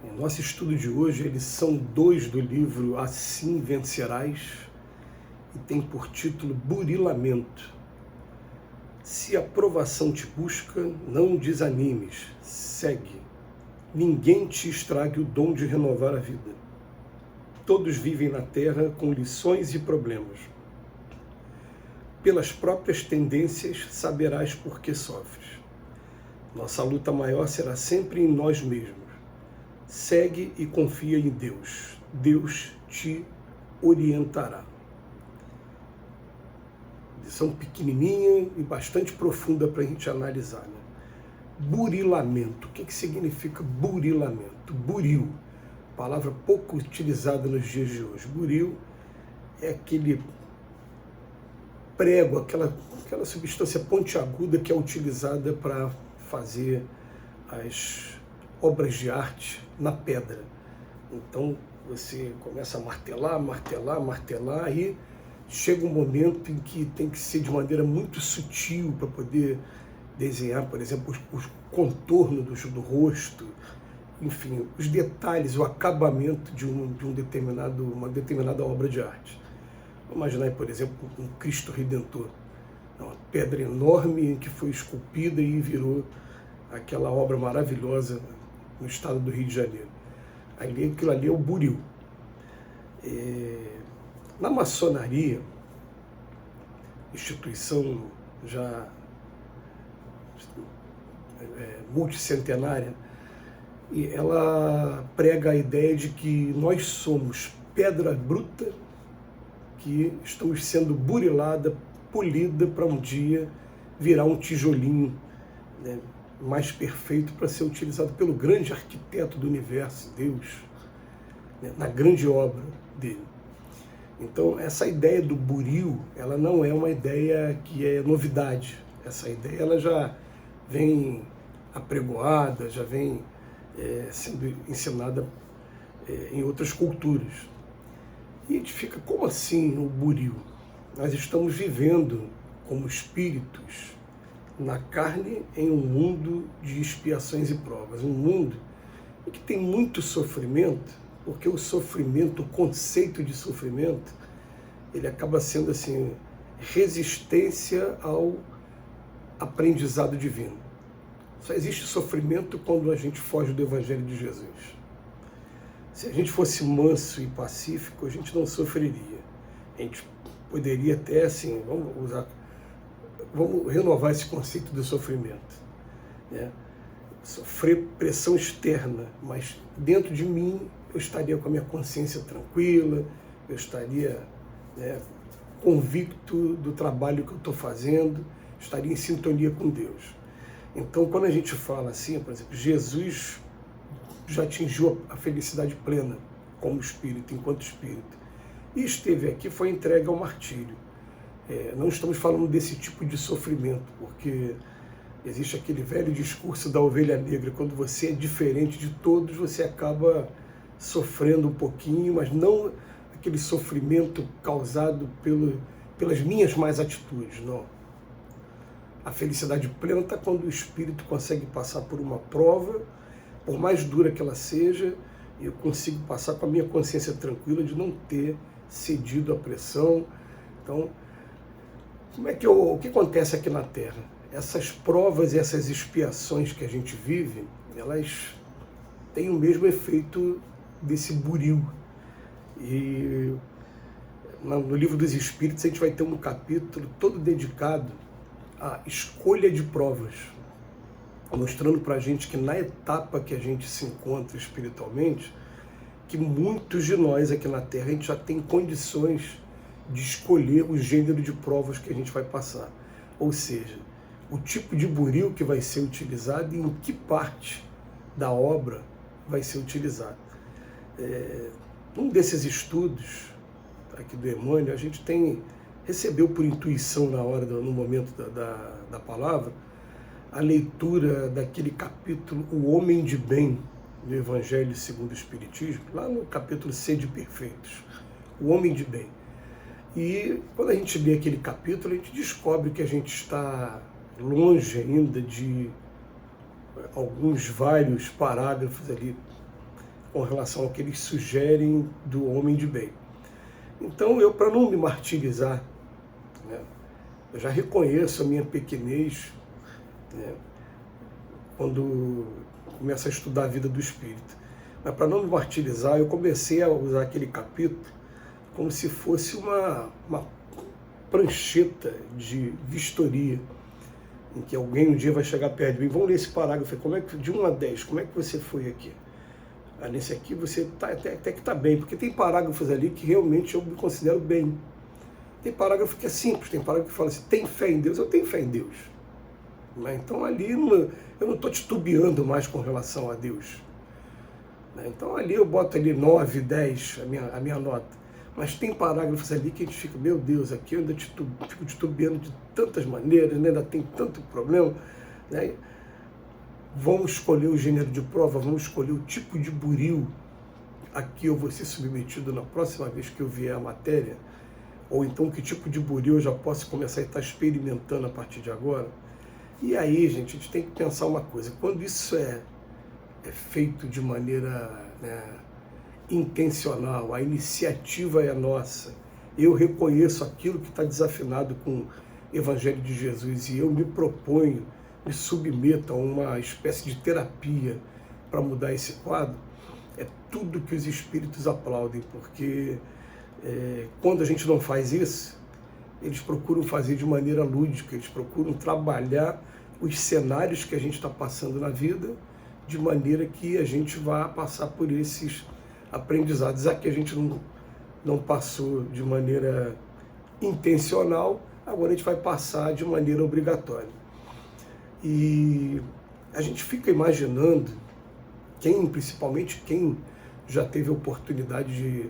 O nosso estudo de hoje é a lição 2 do livro Assim Vencerás e tem por título Burilamento. Se a provação te busca, não desanimes, segue. Ninguém te estrague o dom de renovar a vida. Todos vivem na Terra com lições e problemas. Pelas próprias tendências saberás por que sofres. Nossa luta maior será sempre em nós mesmos. Segue e confia em Deus. Deus te orientará. Lição pequenininha e bastante profunda para a gente analisar. Né? Burilamento. O que significa burilamento? Buril. Palavra pouco utilizada nos dias de hoje. Buril é aquele prego, aquela substância pontiaguda que é utilizada para fazer as obras de arte na pedra. Então você começa a martelar, martelar, martelar e chega um momento em que tem que ser de maneira muito sutil para poder desenhar, por exemplo, os contornos do rosto, enfim, os detalhes, o acabamento de uma determinada obra de arte. Vamos imaginar aí, por exemplo, um Cristo Redentor, uma pedra enorme que foi esculpida e virou aquela obra maravilhosa no estado do Rio de Janeiro. Aquilo ali é o buril. Na maçonaria, instituição já multicentenária, e ela prega a ideia de que nós somos pedra bruta que estamos sendo burilada, polida para um dia virar um tijolinho, né, mais perfeito para ser utilizado pelo grande arquiteto do universo, Deus, né, na grande obra dele. Então, essa ideia do buril, ela não é uma ideia que é novidade. Essa ideia ela já vem apregoada, já vem sendo ensinada em outras culturas. E a gente fica, como assim o buril? Nós estamos vivendo como espíritos na carne em um mundo de expiações e provas, um mundo em que tem muito sofrimento, porque o sofrimento, o conceito de sofrimento, ele acaba sendo assim, resistência ao aprendizado divino. Só existe sofrimento quando a gente foge do Evangelho de Jesus. Se a gente fosse manso e pacífico, a gente não sofreria. A gente poderia até, assim, vamos renovar esse conceito do sofrimento. Né? Sofrer pressão externa, mas dentro de mim eu estaria com a minha consciência tranquila, eu estaria, né, convicto do trabalho que eu estou fazendo, estaria em sintonia com Deus. Então, quando a gente fala assim, por exemplo, Jesus já atingiu a felicidade plena como espírito, enquanto espírito, e esteve aqui, foi entregue ao martírio. Não estamos falando desse tipo de sofrimento, porque existe aquele velho discurso da ovelha negra, quando você é diferente de todos, você acaba sofrendo um pouquinho, mas não aquele sofrimento causado pelas minhas más atitudes, não. A felicidade plena está quando o espírito consegue passar por uma prova, por mais dura que ela seja, eu consigo passar com a minha consciência tranquila de não ter cedido à pressão. Então, o que acontece aqui na Terra? Essas provas e essas expiações que a gente vive, elas têm o mesmo efeito desse buril. E no Livro dos Espíritos a gente vai ter um capítulo todo dedicado à escolha de provas, mostrando para a gente que na etapa que a gente se encontra espiritualmente, que muitos de nós aqui na Terra, a gente já tem condições de escolher o gênero de provas que a gente vai passar. Ou seja, o tipo de buril que vai ser utilizado e em que parte da obra vai ser utilizado. Um desses estudos aqui do Emmanuel, a gente recebeu por intuição no momento da palavra, a leitura daquele capítulo O Homem de Bem, do Evangelho segundo o Espiritismo, lá no capítulo Sede Perfeitos, o Homem de Bem. E quando a gente lê aquele capítulo, a gente descobre que a gente está longe ainda de vários parágrafos ali com relação ao que eles sugerem do homem de bem. Então, eu, para não me martirizar, né, eu já reconheço a minha pequenez, né, quando começo a estudar a vida do Espírito. Mas para não me martirizar, eu comecei a usar aquele capítulo como se fosse uma prancheta de vistoria, em que alguém um dia vai chegar perto de mim, vamos ler esse parágrafo, como é que, de 1 a 10, como é que você foi aqui? Nesse aqui você até que está bem, porque tem parágrafos ali que realmente eu me considero bem. Tem parágrafo que é simples, tem parágrafo que fala assim, tem fé em Deus, eu tenho fé em Deus. Então ali eu não estou titubeando mais com relação a Deus. Então ali eu boto ali 9, 10, a minha nota. Mas tem parágrafos ali que a gente fica, meu Deus, aqui eu ainda fico titubeando de tantas maneiras, né? Ainda tem tanto problema, né? Vamos escolher o gênero de prova, vamos escolher o tipo de buril a que eu vou ser submetido na próxima vez que eu vier a matéria, ou então que tipo de buril eu já posso começar a estar experimentando a partir de agora. E aí, gente, a gente tem que pensar uma coisa, quando isso é feito de maneira, né, intencional, a iniciativa é nossa, eu reconheço aquilo que está desafinado com o Evangelho de Jesus e eu me proponho, me submeto a uma espécie de terapia para mudar esse quadro, é tudo que os espíritos aplaudem, porque quando a gente não faz isso, eles procuram fazer de maneira lúdica, eles procuram trabalhar os cenários que a gente está passando na vida, de maneira que a gente vá passar por esses aprendizados. Aqui a gente não passou de maneira intencional, agora a gente vai passar de maneira obrigatória. E a gente fica imaginando, principalmente quem já teve a oportunidade de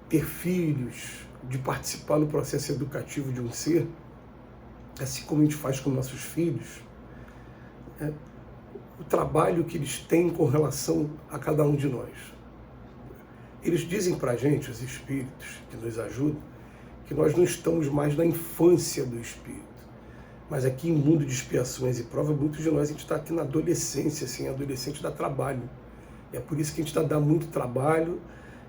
ter filhos, de participar no processo educativo de um ser, assim como a gente faz com nossos filhos, o trabalho que eles têm com relação a cada um de nós. Eles dizem para a gente, os espíritos que nos ajudam, que nós não estamos mais na infância do espírito. Mas aqui em mundo de expiações e provas, muitos de nós a gente está aqui na adolescência, assim, adolescente dá trabalho. É por isso que a gente dá muito trabalho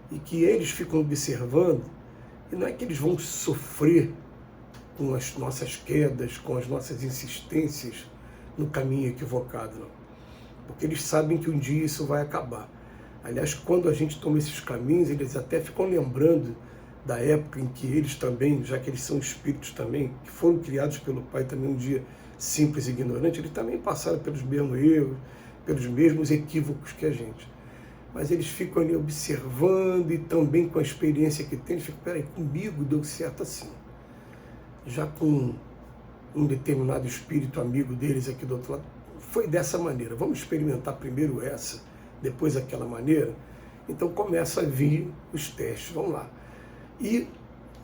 e que eles ficam observando, e não é que eles vão sofrer com as nossas quedas, com as nossas insistências no caminho equivocado, não. Porque eles sabem que um dia isso vai acabar. Aliás, quando a gente toma esses caminhos, eles até ficam lembrando da época em que eles também, já que eles são espíritos também, que foram criados pelo Pai também um dia simples e ignorante, eles também passaram pelos mesmos erros, pelos mesmos equívocos que a gente. Mas eles ficam ali observando e também com a experiência que têm, eles ficam, peraí, comigo deu certo assim. Já com um determinado espírito amigo deles aqui do outro lado, foi dessa maneira. Vamos experimentar primeiro essa, depois aquela maneira. Então começa a vir os testes, vamos lá. E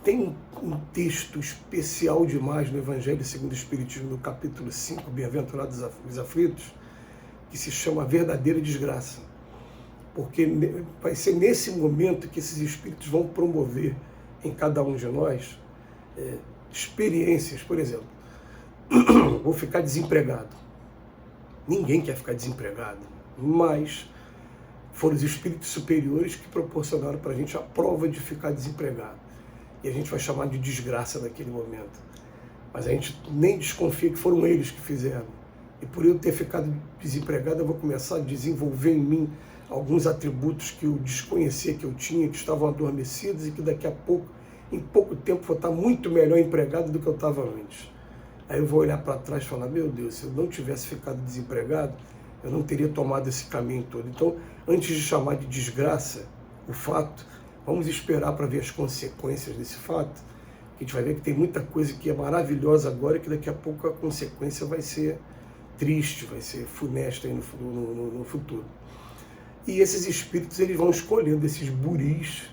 tem um texto especial demais no Evangelho segundo o Espiritismo, no capítulo 5, Bem-aventurados os aflitos, que se chama Verdadeira Desgraça. Porque vai ser nesse momento que esses espíritos vão promover em cada um de nós experiências, por exemplo, vou ficar desempregado. Ninguém quer ficar desempregado, mas foram os espíritos superiores que proporcionaram para a gente a prova de ficar desempregado. E a gente vai chamar de desgraça naquele momento. Mas a gente nem desconfia que foram eles que fizeram. E por eu ter ficado desempregado, eu vou começar a desenvolver em mim alguns atributos que eu desconhecia que eu tinha, que estavam adormecidos e que daqui a pouco, em pouco tempo, vou estar muito melhor empregado do que eu estava antes. Aí eu vou olhar para trás e falar, meu Deus, se eu não tivesse ficado desempregado, eu não teria tomado esse caminho todo. Então, antes de chamar de desgraça o fato, vamos esperar para ver as consequências desse fato, que a gente vai ver que tem muita coisa que é maravilhosa agora e que daqui a pouco a consequência vai ser triste, vai ser funesta aí no futuro. E esses espíritos, eles vão escolhendo esses buris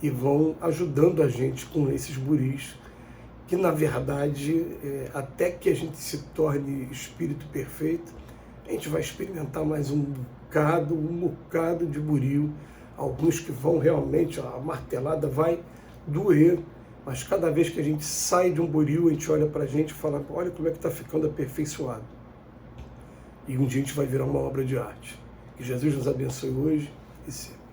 e vão ajudando a gente com esses buris, que na verdade, até que a gente se torne espírito perfeito, a gente vai experimentar mais um bocado de buril, alguns que vão realmente, a martelada vai doer, mas cada vez que a gente sai de um buril, a gente olha para a gente e fala, olha como é que está ficando aperfeiçoado. E um dia a gente vai virar uma obra de arte. Que Jesus nos abençoe hoje e ser.